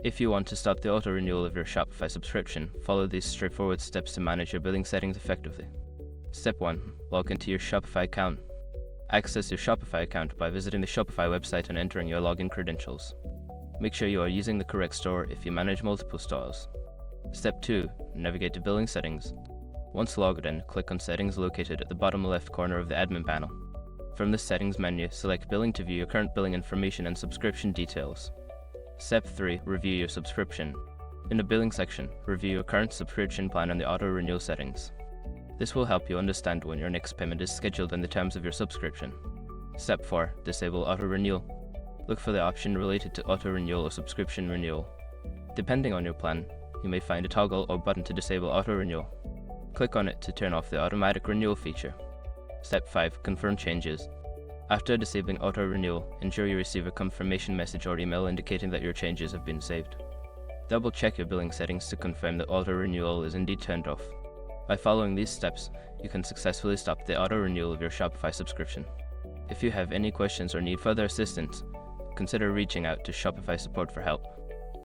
If you want to stop the auto-renewal of your Shopify subscription, follow these straightforward steps to manage your billing settings effectively. Step 1. Log into your Shopify account. Access your Shopify account by visiting the Shopify website and entering your login credentials. Make sure you are using the correct store if you manage multiple stores. Step 2. Navigate to billing settings. Once logged in, click on Settings located at the bottom left corner of the admin panel. From the Settings menu, select Billing to view your current billing information and subscription details. Step 3. Review your subscription. In the billing section, review your current subscription plan and the auto-renewal settings. This will help you understand when your next payment is scheduled and the terms of your subscription. Step 4. Disable auto-renewal. Look for the option related to auto-renewal or subscription renewal. Depending on your plan, you may find a toggle or button to disable auto-renewal. Click on it to turn off the automatic renewal feature. Step 5. Confirm changes. After disabling auto-renewal, ensure you receive a confirmation message or email indicating that your changes have been saved. Double-check your billing settings to confirm that auto-renewal is indeed turned off. By following these steps, you can successfully stop the auto-renewal of your Shopify subscription. If you have any questions or need further assistance, consider reaching out to Shopify support for help.